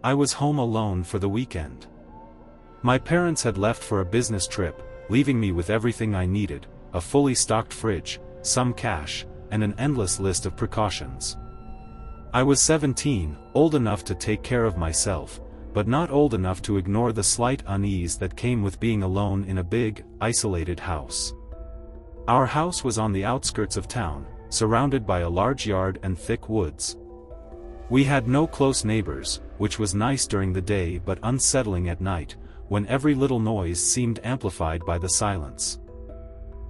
I was home alone for the weekend. My parents had left for a business trip, leaving me with everything I needed, a fully stocked fridge, some cash, and an endless list of precautions. I was 17, old enough to take care of myself, but not old enough to ignore the slight unease that came with being alone in a big, isolated house. Our house was on the outskirts of town, surrounded by a large yard and thick woods. We had no close neighbors, which was nice during the day but unsettling at night, when every little noise seemed amplified by the silence.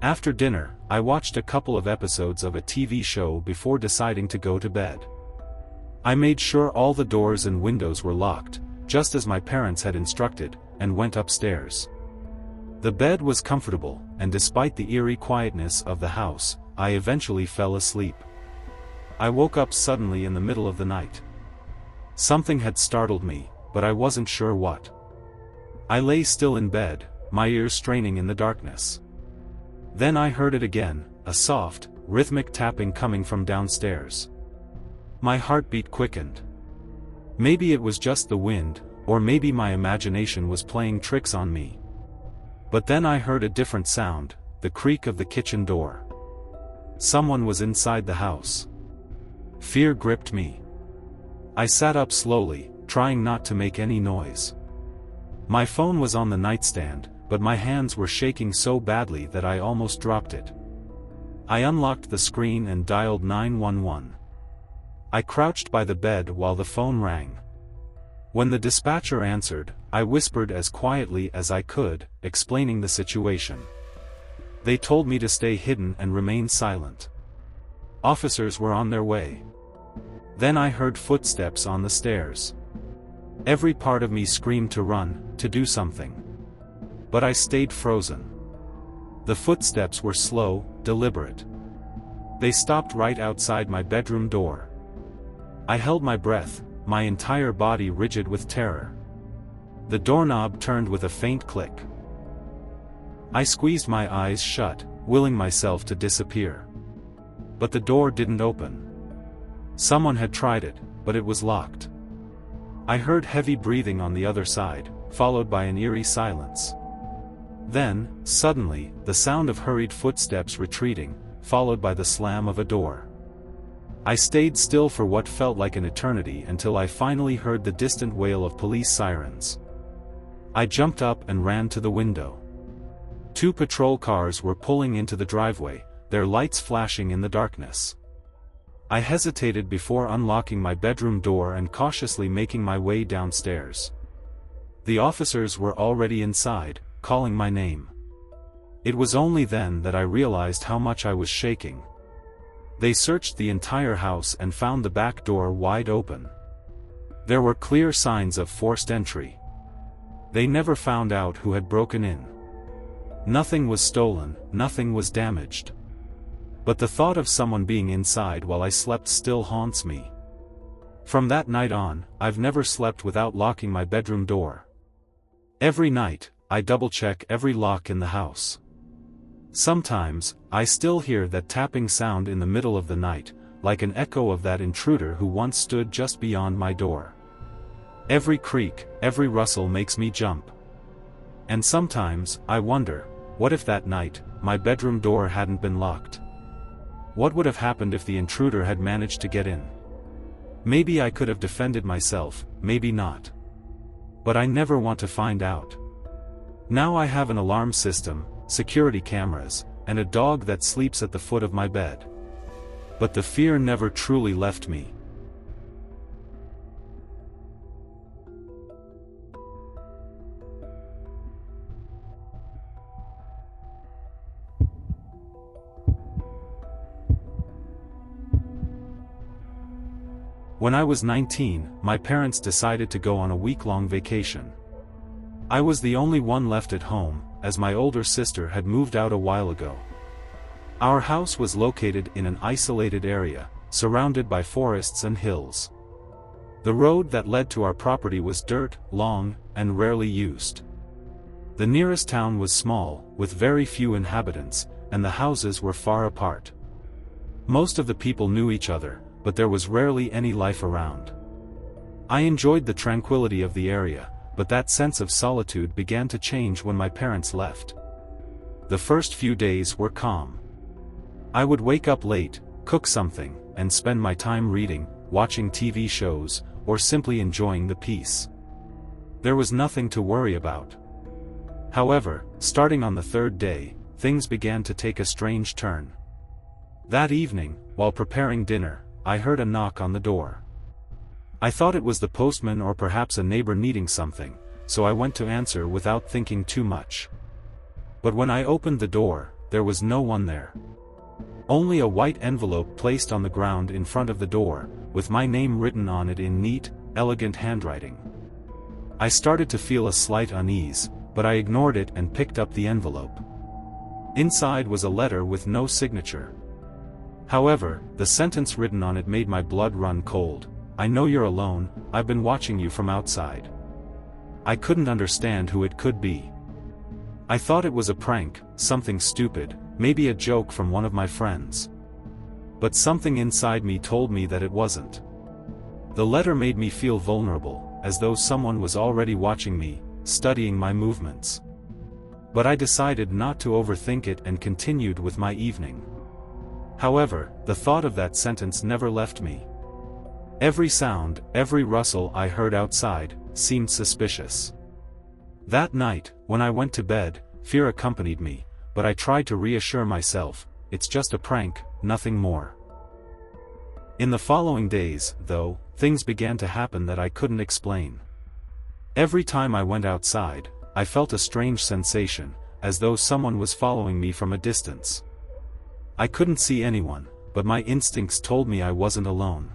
After dinner, I watched a couple of episodes of a TV show before deciding to go to bed. I made sure all the doors and windows were locked, just as my parents had instructed, and went upstairs. The bed was comfortable, and despite the eerie quietness of the house, I eventually fell asleep. I woke up suddenly in the middle of the night. Something had startled me, but I wasn't sure what. I lay still in bed, my ears straining in the darkness. Then I heard it again, a soft, rhythmic tapping coming from downstairs. My heartbeat quickened. Maybe it was just the wind, or maybe my imagination was playing tricks on me. But then I heard a different sound, the creak of the kitchen door. Someone was inside the house. Fear gripped me. I sat up slowly, trying not to make any noise. My phone was on the nightstand, but my hands were shaking so badly that I almost dropped it. I unlocked the screen and dialed 911. I crouched by the bed while the phone rang. When the dispatcher answered, I whispered as quietly as I could, explaining the situation. They told me to stay hidden and remain silent. Officers were on their way. Then I heard footsteps on the stairs. Every part of me screamed to run, to do something. But I stayed frozen. The footsteps were slow, deliberate. They stopped right outside my bedroom door. I held my breath, my entire body rigid with terror. The doorknob turned with a faint click. I squeezed my eyes shut, willing myself to disappear. But the door didn't open. Someone had tried it, but it was locked. I heard heavy breathing on the other side, followed by an eerie silence. Then, suddenly, the sound of hurried footsteps retreating, followed by the slam of a door. I stayed still for what felt like an eternity until I finally heard the distant wail of police sirens. I jumped up and ran to the window. 2 patrol cars were pulling into the driveway, their lights flashing in the darkness. I hesitated before unlocking my bedroom door and cautiously making my way downstairs. The officers were already inside, calling my name. It was only then that I realized how much I was shaking. They searched the entire house and found the back door wide open. There were clear signs of forced entry. They never found out who had broken in. Nothing was stolen, nothing was damaged. But the thought of someone being inside while I slept still haunts me. From that night on, I've never slept without locking my bedroom door. Every night, I double-check every lock in the house. Sometimes, I still hear that tapping sound in the middle of the night, like an echo of that intruder who once stood just beyond my door. Every creak, every rustle makes me jump. And sometimes, I wonder, what if that night, my bedroom door hadn't been locked? What would have happened if the intruder had managed to get in? Maybe I could have defended myself, maybe not. But I never want to find out. Now I have an alarm system, security cameras, and a dog that sleeps at the foot of my bed. But the fear never truly left me. When I was 19, my parents decided to go on a week-long vacation. I was the only one left at home, as my older sister had moved out a while ago. Our house was located in an isolated area, surrounded by forests and hills. The road that led to our property was dirt, long, and rarely used. The nearest town was small, with very few inhabitants, and the houses were far apart. Most of the people knew each other, but there was rarely any life around. I enjoyed the tranquility of the area, but that sense of solitude began to change when my parents left. The first few days were calm. I would wake up late, cook something, and spend my time reading, watching TV shows, or simply enjoying the peace. There was nothing to worry about. However, starting on the third day, things began to take a strange turn. That evening, while preparing dinner, I heard a knock on the door. I thought it was the postman or perhaps a neighbor needing something, so I went to answer without thinking too much. But when I opened the door, there was no one there. Only a white envelope placed on the ground in front of the door, with my name written on it in neat, elegant handwriting. I started to feel a slight unease, but I ignored it and picked up the envelope. Inside was a letter with no signature. However, the sentence written on it made my blood run cold. I know you're alone, I've been watching you from outside. I couldn't understand who it could be. I thought it was a prank, something stupid, maybe a joke from one of my friends. But something inside me told me that it wasn't. The letter made me feel vulnerable, as though someone was already watching me, studying my movements. But I decided not to overthink it and continued with my evening. However, the thought of that sentence never left me. Every sound, every rustle I heard outside, seemed suspicious. That night, when I went to bed, fear accompanied me, but I tried to reassure myself, it's just a prank, nothing more. In the following days, though, things began to happen that I couldn't explain. Every time I went outside, I felt a strange sensation, as though someone was following me from a distance. I couldn't see anyone, but my instincts told me I wasn't alone.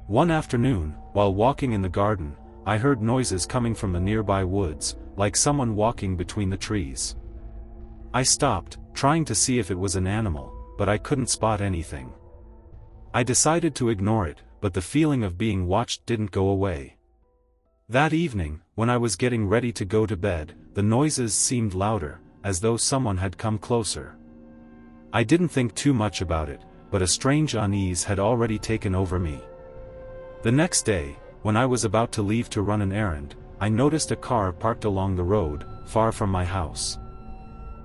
One afternoon, while walking in the garden, I heard noises coming from the nearby woods, like someone walking between the trees. I stopped, trying to see if it was an animal, but I couldn't spot anything. I decided to ignore it, but the feeling of being watched didn't go away. That evening, when I was getting ready to go to bed, the noises seemed louder, as though someone had come closer. I didn't think too much about it, but a strange unease had already taken over me. The next day, when I was about to leave to run an errand, I noticed a car parked along the road, far from my house.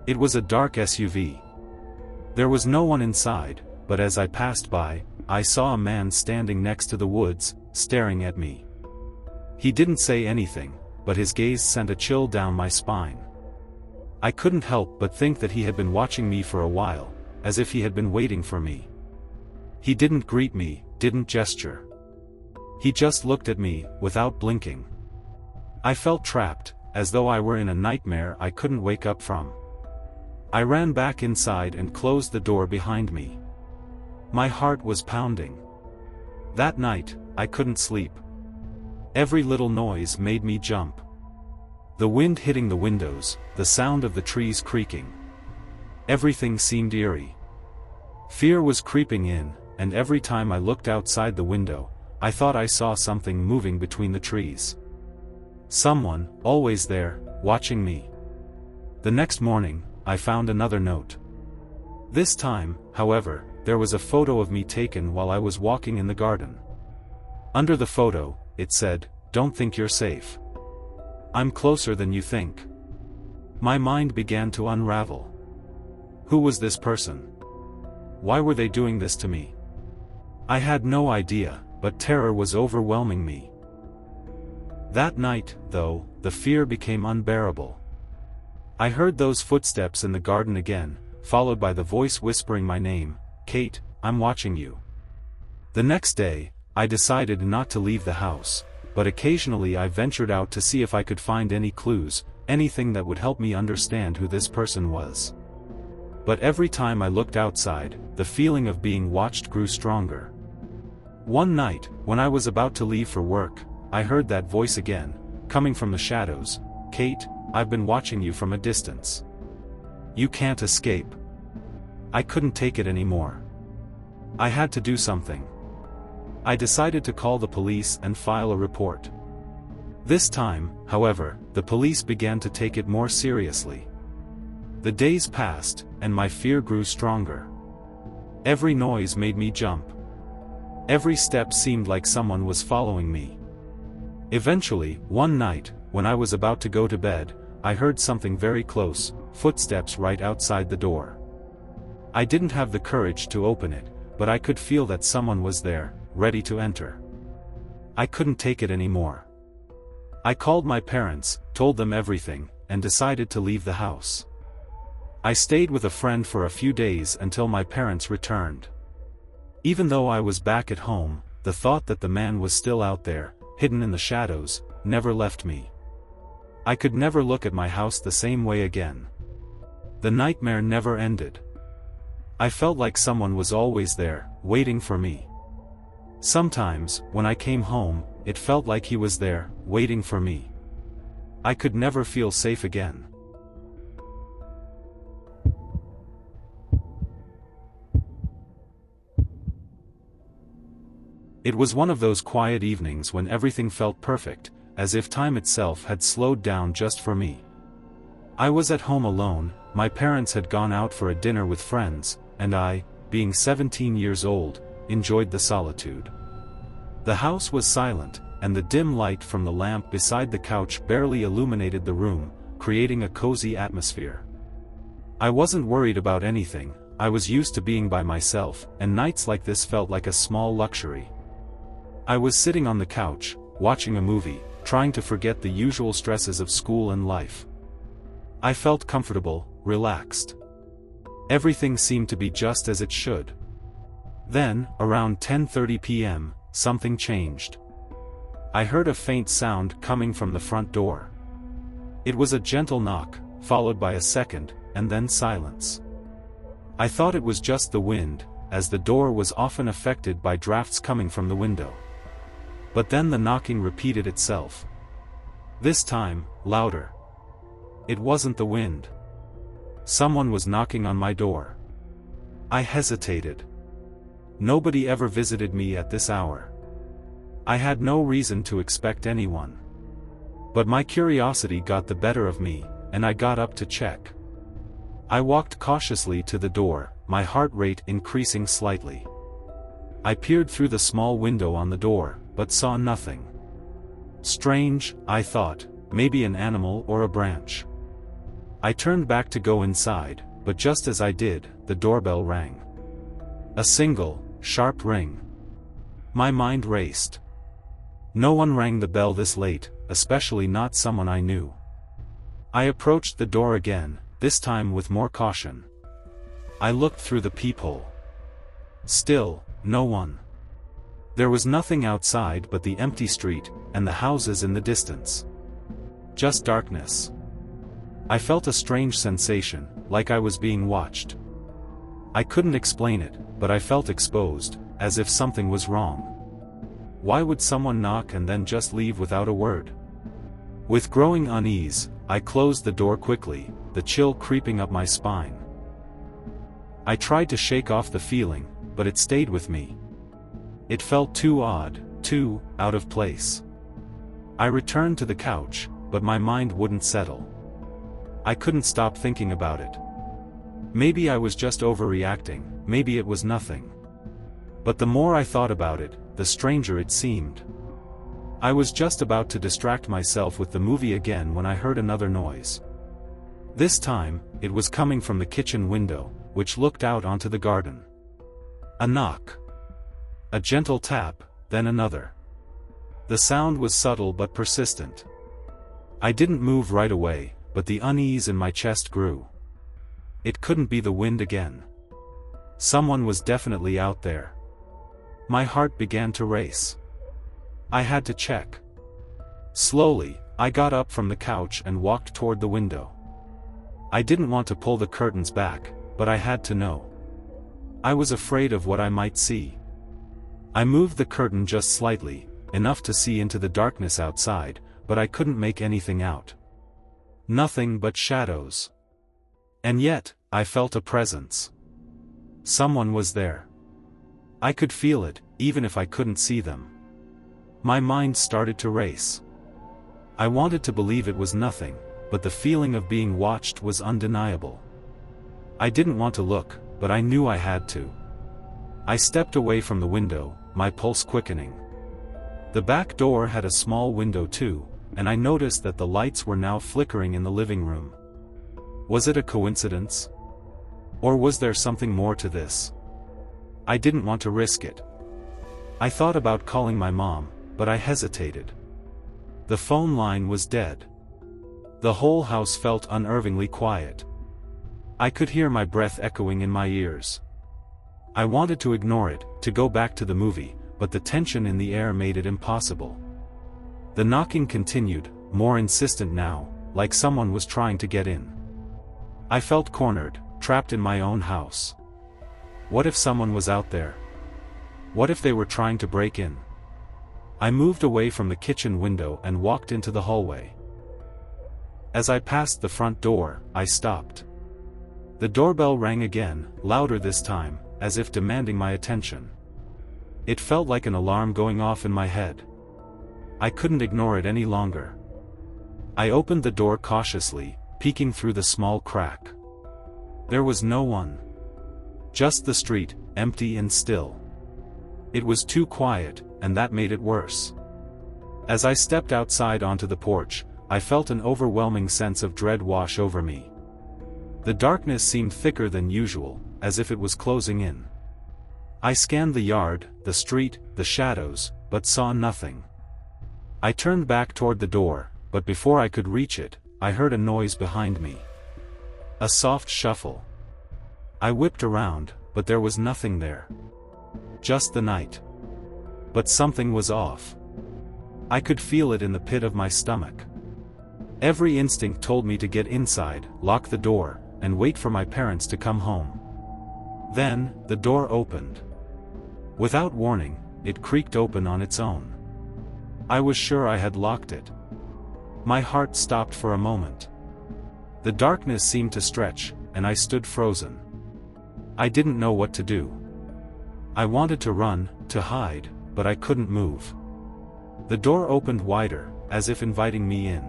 It was a dark SUV. There was no one inside, but as I passed by, I saw a man standing next to the woods, staring at me. He didn't say anything, but his gaze sent a chill down my spine. I couldn't help but think that he had been watching me for a while, as if he had been waiting for me. He didn't greet me, didn't gesture. He just looked at me, without blinking. I felt trapped, as though I were in a nightmare I couldn't wake up from. I ran back inside and closed the door behind me. My heart was pounding. That night, I couldn't sleep. Every little noise made me jump. The wind hitting the windows, the sound of the trees creaking. Everything seemed eerie. Fear was creeping in, and every time I looked outside the window, I thought I saw something moving between the trees. Someone, always there, watching me. The next morning, I found another note. This time, however, there was a photo of me taken while I was walking in the garden. Under the photo, it said, "Don't think you're safe. I'm closer than you think." My mind began to unravel. Who was this person? Why were they doing this to me? I had no idea, but terror was overwhelming me. That night, though, the fear became unbearable. I heard those footsteps in the garden again, followed by the voice whispering my name, "Kate, I'm watching you." The next day, I decided not to leave the house, but occasionally I ventured out to see if I could find any clues, anything that would help me understand who this person was. But every time I looked outside, the feeling of being watched grew stronger. One night, when I was about to leave for work, I heard that voice again, coming from the shadows, "Kate, I've been watching you from a distance. You can't escape." I couldn't take it anymore. I had to do something. I decided to call the police and file a report. This time, however, the police began to take it more seriously. The days passed, and my fear grew stronger. Every noise made me jump. Every step seemed like someone was following me. Eventually, one night, when I was about to go to bed, I heard something very close, footsteps right outside the door. I didn't have the courage to open it, but I could feel that someone was there, ready to enter. I couldn't take it anymore. I called my parents, told them everything, and decided to leave the house. I stayed with a friend for a few days until my parents returned. Even though I was back at home, the thought that the man was still out there, hidden in the shadows, never left me. I could never look at my house the same way again. The nightmare never ended. I felt like someone was always there, waiting for me. Sometimes, when I came home, it felt like he was there, waiting for me. I could never feel safe again. It was one of those quiet evenings when everything felt perfect, as if time itself had slowed down just for me. I was at home alone, my parents had gone out for a dinner with friends, and I, being 17 years old, enjoyed the solitude. The house was silent, and the dim light from the lamp beside the couch barely illuminated the room, creating a cozy atmosphere. I wasn't worried about anything, I was used to being by myself, and nights like this felt like a small luxury. I was sitting on the couch, watching a movie, trying to forget the usual stresses of school and life. I felt comfortable, relaxed. Everything seemed to be just as it should. Then, around 10:30 p.m., something changed. I heard a faint sound coming from the front door. It was a gentle knock, followed by a second, and then silence. I thought it was just the wind, as the door was often affected by drafts coming from the window. But then the knocking repeated itself. This time, louder. It wasn't the wind. Someone was knocking on my door. I hesitated. Nobody ever visited me at this hour. I had no reason to expect anyone. But my curiosity got the better of me, and I got up to check. I walked cautiously to the door, my heart rate increasing slightly. I peered through the small window on the door, but saw nothing. Strange, I thought, maybe an animal or a branch. I turned back to go inside, but just as I did, the doorbell rang. A single, sharp ring. My mind raced. No one rang the bell this late, especially not someone I knew. I approached the door again, this time with more caution. I looked through the peephole. Still, no one. There was nothing outside but the empty street, and the houses in the distance. Just darkness. I felt a strange sensation, like I was being watched. I couldn't explain it, but I felt exposed, as if something was wrong. Why would someone knock and then just leave without a word? With growing unease, I closed the door quickly, the chill creeping up my spine. I tried to shake off the feeling, but it stayed with me. It felt too odd, too out of place. I returned to the couch, but my mind wouldn't settle. I couldn't stop thinking about it. Maybe I was just overreacting, maybe it was nothing. But the more I thought about it, the stranger it seemed. I was just about to distract myself with the movie again when I heard another noise. This time, it was coming from the kitchen window, which looked out onto the garden. A knock. A gentle tap, then another. The sound was subtle but persistent. I didn't move right away, but the unease in my chest grew. It couldn't be the wind again. Someone was definitely out there. My heart began to race. I had to check. Slowly, I got up from the couch and walked toward the window. I didn't want to pull the curtains back, but I had to know. I was afraid of what I might see. I moved the curtain just slightly, enough to see into the darkness outside, but I couldn't make anything out. Nothing but shadows. And yet, I felt a presence. Someone was there. I could feel it, even if I couldn't see them. My mind started to race. I wanted to believe it was nothing, but the feeling of being watched was undeniable. I didn't want to look, but I knew I had to. I stepped away from the window, my pulse quickening. The back door had a small window too, and I noticed that the lights were now flickering in the living room. Was it a coincidence? Or was there something more to this? I didn't want to risk it. I thought about calling my mom, but I hesitated. The phone line was dead. The whole house felt unnervingly quiet. I could hear my breath echoing in my ears. I wanted to ignore it, to go back to the movie, but the tension in the air made it impossible. The knocking continued, more insistent now, like someone was trying to get in. I felt cornered, trapped in my own house. What if someone was out there? What if they were trying to break in? I moved away from the kitchen window and walked into the hallway. As I passed the front door, I stopped. The doorbell rang again, louder this time, as if demanding my attention. It felt like an alarm going off in my head. I couldn't ignore it any longer. I opened the door cautiously, peeking through the small crack. There was no one. Just the street, empty and still. It was too quiet, and that made it worse. As I stepped outside onto the porch, I felt an overwhelming sense of dread wash over me. The darkness seemed thicker than usual, as if it was closing in. I scanned the yard, the street, the shadows, but saw nothing. I turned back toward the door, but before I could reach it, I heard a noise behind me. A soft shuffle. I whipped around, but there was nothing there. Just the night. But something was off. I could feel it in the pit of my stomach. Every instinct told me to get inside, lock the door, and wait for my parents to come home. Then, the door opened. Without warning, it creaked open on its own. I was sure I had locked it. My heart stopped for a moment. The darkness seemed to stretch, and I stood frozen. I didn't know what to do. I wanted to run, to hide, but I couldn't move. The door opened wider, as if inviting me in.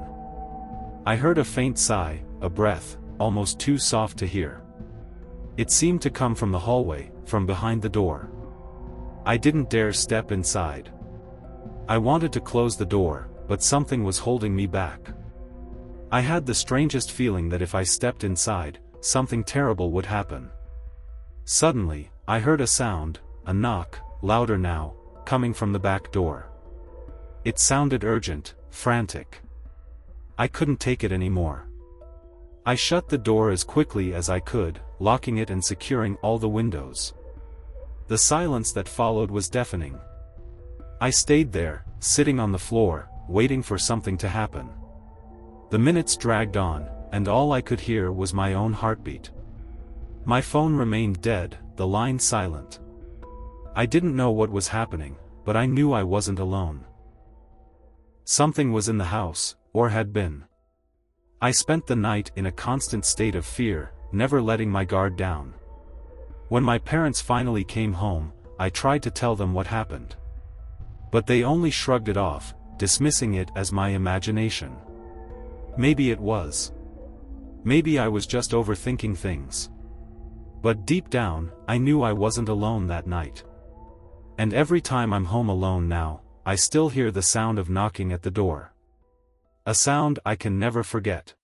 I heard a faint sigh, a breath, almost too soft to hear. It seemed to come from the hallway, from behind the door. I didn't dare step inside. I wanted to close the door, but something was holding me back. I had the strangest feeling that if I stepped inside, something terrible would happen. Suddenly, I heard a sound, a knock, louder now, coming from the back door. It sounded urgent, frantic. I couldn't take it anymore. I shut the door as quickly as I could, locking it and securing all the windows. The silence that followed was deafening. I stayed there, sitting on the floor, waiting for something to happen. The minutes dragged on, and all I could hear was my own heartbeat. My phone remained dead, the line silent. I didn't know what was happening, but I knew I wasn't alone. Something was in the house, or had been. I spent the night in a constant state of fear, never letting my guard down. When my parents finally came home, I tried to tell them what happened. But they only shrugged it off, dismissing it as my imagination. Maybe it was. Maybe I was just overthinking things. But deep down, I knew I wasn't alone that night. And every time I'm home alone now, I still hear the sound of knocking at the door. A sound I can never forget.